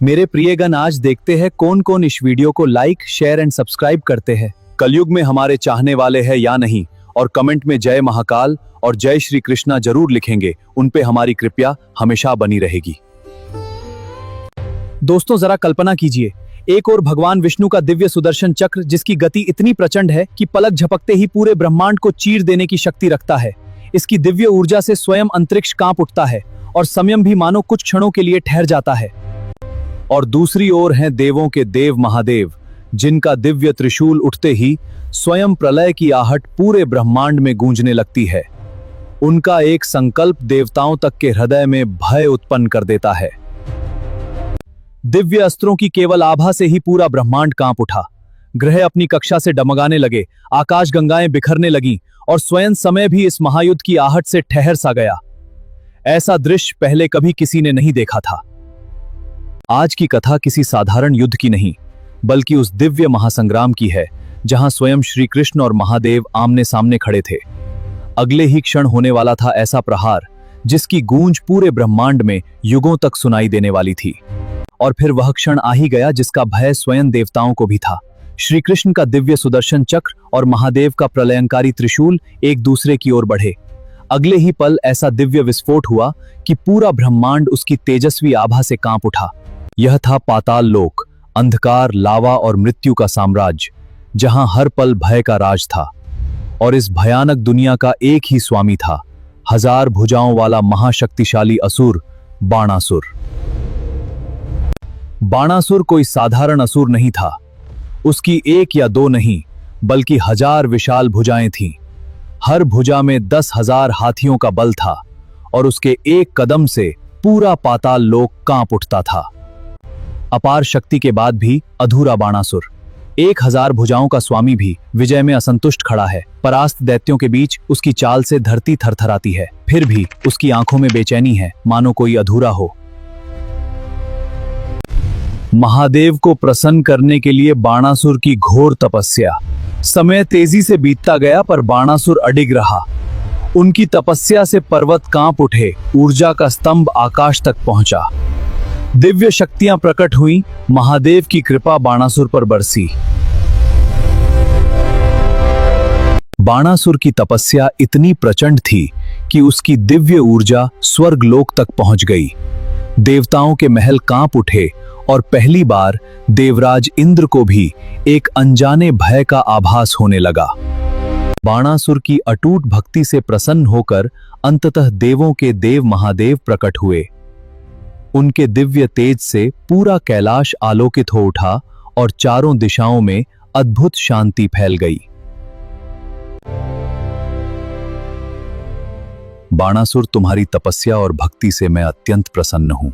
मेरे प्रियगण, आज देखते हैं कौन कौन इस वीडियो को लाइक, शेयर एंड सब्सक्राइब करते हैं। कलयुग में हमारे चाहने वाले हैं या नहीं, और कमेंट में जय महाकाल और जय श्री कृष्णा जरूर लिखेंगे। उन पे हमारी कृपा हमेशा बनी रहेगी। दोस्तों, जरा कल्पना कीजिए, एक और भगवान विष्णु का दिव्य सुदर्शन चक्र, जिसकी गति इतनी प्रचंड है कि पलक झपकते ही पूरे ब्रह्मांड को चीर देने की शक्ति रखता है। इसकी दिव्य ऊर्जा से स्वयं अंतरिक्ष कांप उठता है और समय भी मानो कुछ क्षणों के लिए ठहर जाता है। और दूसरी ओर हैं देवों के देव महादेव, जिनका दिव्य त्रिशूल उठते ही स्वयं प्रलय की आहट पूरे ब्रह्मांड में गूंजने लगती है। उनका एक संकल्प देवताओं तक के हृदय में भय उत्पन्न कर देता है। दिव्य अस्त्रों की केवल आभा से ही पूरा ब्रह्मांड कांप उठा। ग्रह अपनी कक्षा से डगमगाने लगे, आकाश गंगाएं बिखरने लगीं और स्वयं समय भी इस महायुद्ध की आहट से ठहर सा गया। ऐसा दृश्य पहले कभी किसी ने नहीं देखा था। आज की कथा किसी साधारण युद्ध की नहीं, बल्कि उस दिव्य महासंग्राम की है जहां स्वयं श्री कृष्ण और महादेव आमने सामने खड़े थे। अगले ही क्षण होने वाला था ऐसा प्रहार जिसकी गूंज पूरे ब्रह्मांड में युगों तक सुनाई देने वाली थी। और फिर वह क्षण आ ही गया जिसका भय स्वयं देवताओं को भी था। श्री कृष्ण का दिव्य सुदर्शन चक्र और महादेव का प्रलयंकारी त्रिशूल एक दूसरे की ओर बढ़े। अगले ही पल ऐसा दिव्य विस्फोट हुआ कि पूरा ब्रह्मांड उसकी तेजस्वी आभा से कांप उठा। यह था पाताल लोक, अंधकार, लावा और मृत्यु का साम्राज्य, जहां हर पल भय का राज था। और इस भयानक दुनिया का एक ही स्वामी था, 1000 भुजाओं वाला महाशक्तिशाली असुर बाणासुर। बाणासुर कोई साधारण असुर नहीं था। उसकी एक या दो नहीं, बल्कि 1000 विशाल भुजाएं थीं। हर भुजा में 10,000 हाथियों का बल था और उसके एक कदम से पूरा पाताल लोक कांप उठता था। अपार शक्ति के बाद भी अधूरा बाणासुर, 1000 भुजाओं का स्वामी भी विजय में असंतुष्ट खड़ा है। परास्त दैत्यों के बीच उसकी चाल से धरती थरथराती है, फिर भी उसकी आंखों में बेचैनी है, मानो कोई अधूरा हो। महादेव को प्रसन्न करने के लिए बाणासुर की घोर तपस्या। समय तेजी से बीतता गया, पर बाणासुर अडिग रहा। उनकी तपस्या से पर्वत कांप उठे, ऊर्जा का स्तंभ आकाश तक पहुंचा। दिव्य शक्तियां प्रकट हुई, महादेव की कृपा बाणासुर पर बरसी। बाणासुर की तपस्या इतनी प्रचंड थी कि उसकी दिव्य ऊर्जा स्वर्गलोक तक पहुंच गई। देवताओं के महल कांप उठे और पहली बार देवराज इंद्र को भी एक अनजाने भय का आभास होने लगा। बाणासुर की अटूट भक्ति से प्रसन्न होकर अंततः देवों के देव महादेव प्रकट हुए। उनके दिव्य तेज से पूरा कैलाश आलोकित हो उठा और चारों दिशाओं में अद्भुत शांति फैल गई। बाणासुर, तुम्हारी तपस्या और भक्ति से मैं अत्यंत प्रसन्न हूं।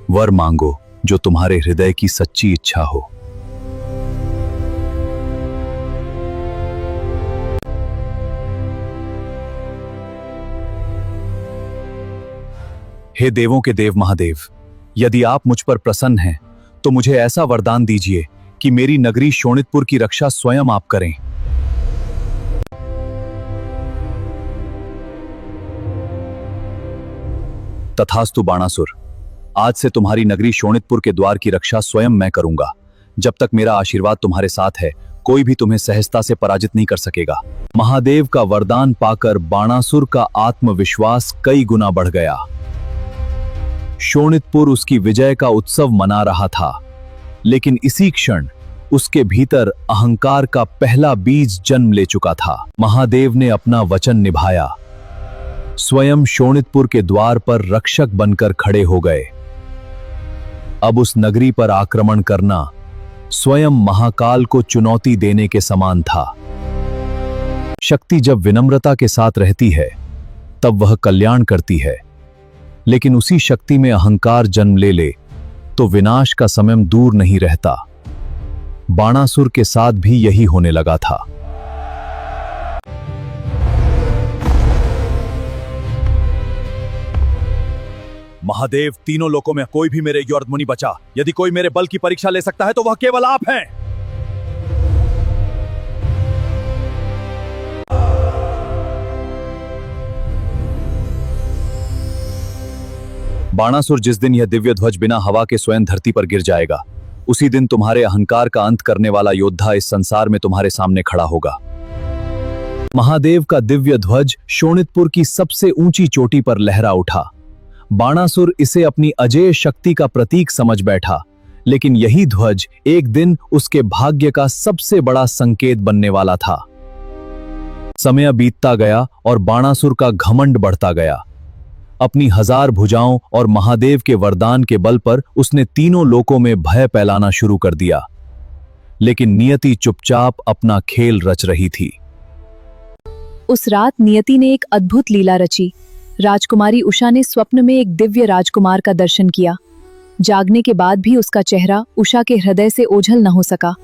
वर मांगो जो तुम्हारे हृदय की सच्ची इच्छा हो। हे देवों के देव महादेव, यदि आप मुझ पर प्रसन्न हैं तो मुझे ऐसा वरदान दीजिए कि मेरी नगरी शोणितपुर की रक्षा स्वयं आप करें। तथास्तु बाणासुर, आज से तुम्हारी नगरी शोणितपुर के द्वार की रक्षा स्वयं मैं करूंगा। जब तक मेरा आशीर्वाद तुम्हारे साथ है, कोई भी तुम्हें सहजता से पराजित नहीं कर सकेगा। महादेव का वरदान पाकर बाणासुर का आत्मविश्वास कई गुना बढ़ गया। शोणितपुर उसकी विजय का उत्सव मना रहा था, लेकिन इसी क्षण उसके भीतर अहंकार का पहला बीज जन्म ले चुका था। महादेव ने अपना वचन निभाया। स्वयं शोणितपुर के द्वार पर रक्षक बनकर खड़े हो गए। अब उस नगरी पर आक्रमण करना स्वयं महाकाल को चुनौती देने के समान था। शक्ति जब विनम्रता के साथ रहती है, तब वह कल्याण करती है, लेकिन उसी शक्ति में अहंकार जन्म ले ले तो विनाश का समय दूर नहीं रहता। बाणासुर के साथ भी यही होने लगा था। महादेव, तीनों लोकों में कोई भी मेरे योद्धा मुनि बचा। यदि कोई मेरे बल की परीक्षा ले सकता है तो वह केवल आप हैं। बाणासुर, जिस दिन यह दिव्य ध्वज बिना हवा के स्वयं धरती पर गिर जाएगा, उसी दिन तुम्हारे अहंकार का अंत करने वाला योद्धा इस संसार में तुम्हारे सामने खड़ा होगा। महादेव का दिव्य ध्वज शोणितपुर की सबसे ऊंची चोटी पर लहरा उठा। बाणासुर इसे अपनी अजेय शक्ति का प्रतीक समझ बैठा, लेकिन यही ध्वज एक दिन उसके भाग्य का सबसे बड़ा संकेत बनने वाला था। समय बीतता गया और बाणासुर का घमंड बढ़ता गया। अपनी 1000 भुजाओं और महादेव के वरदान के बल पर उसने तीनों लोकों में भय फैलाना शुरू कर दिया, लेकिन नियति चुपचाप अपना खेल रच रही थी। उस रात नियति ने एक अद्भुत लीला रची। राजकुमारी उषा ने स्वप्न में एक दिव्य राजकुमार का दर्शन किया। जागने के बाद भी उसका चेहरा उषा के हृदय से ओझल न हो सका,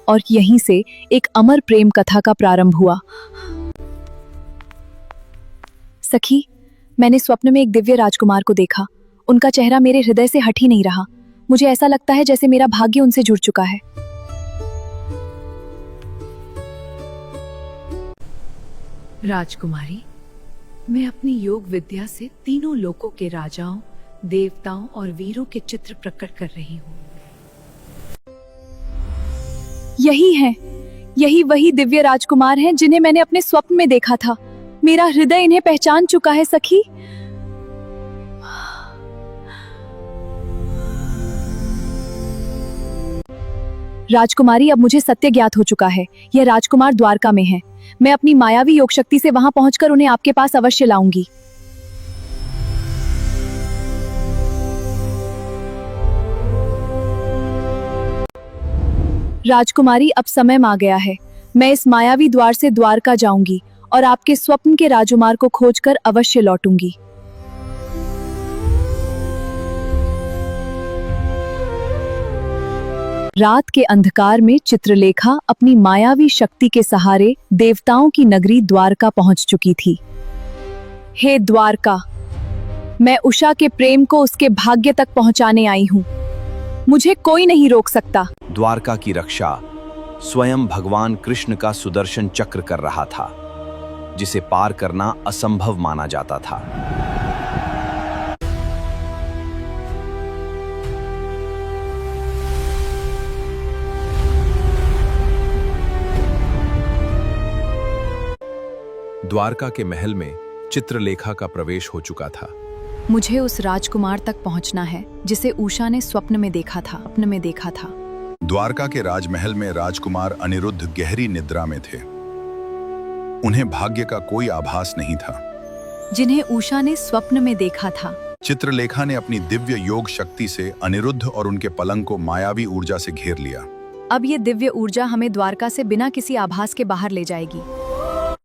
और यहीं से एक अमर प्रेम कथा का प्रारंभ हुआ। सखी, मैंने स्वप्न में एक दिव्य राजकुमार को देखा। उनका चेहरा मेरे हृदय से हट ही नहीं रहा। मुझे ऐसा लगता है जैसे मेरा भाग्य उनसे जुड़ चुका है। राजकुमारी, मैं अपनी योग विद्या से तीनों लोकों के राजाओं, देवताओं और वीरों के चित्र प्रकट कर रही हूँ। यही है, यही वही दिव्य राजकुमार हैं जिन्हें मैंने अपने स्वप्न में देखा था। मेरा हृदय इन्हें पहचान चुका है सखी। राजकुमारी, अब मुझे सत्य ज्ञात हो चुका है। यह राजकुमार द्वारका में है। मैं अपनी मायावी योग शक्ति से वहां पहुंचकर उन्हें आपके पास अवश्य लाऊंगी। राजकुमारी, अब समय आ गया है। मैं इस मायावी द्वार से द्वारका जाऊंगी और आपके स्वप्न के राजकुमार को खोजकर अवश्य लौटूंगी। रात के अंधकार में चित्रलेखा अपनी मायावी शक्ति के सहारे देवताओं की नगरी द्वारका पहुंच चुकी थी। हे द्वारका, मैं उषा के प्रेम को उसके भाग्य तक पहुंचाने आई हूं। मुझे कोई नहीं रोक सकता। द्वारका की रक्षा स्वयं भगवान कृष्ण का सुदर्शन चक्र कर रहा था, जिसे पार करना असंभव माना जाता था। द्वारका के महल में चित्रलेखा का प्रवेश हो चुका था। मुझे उस राजकुमार तक पहुंचना है जिसे उषा ने स्वप्न में देखा था। द्वारका के राजमहल में राजकुमार अनिरुद्ध गहरी निद्रा में थे। उन्हें भाग्य का कोई आभास नहीं था, जिन्हें उषा ने स्वप्न में देखा था। चित्रलेखा ने अपनी दिव्य योग शक्ति से अनिरुद्ध और उनके पलंग को मायावी ऊर्जा से घेर लिया। अब ये दिव्य ऊर्जा हमें द्वारका से बिना किसी आभास के बाहर ले जाएगी।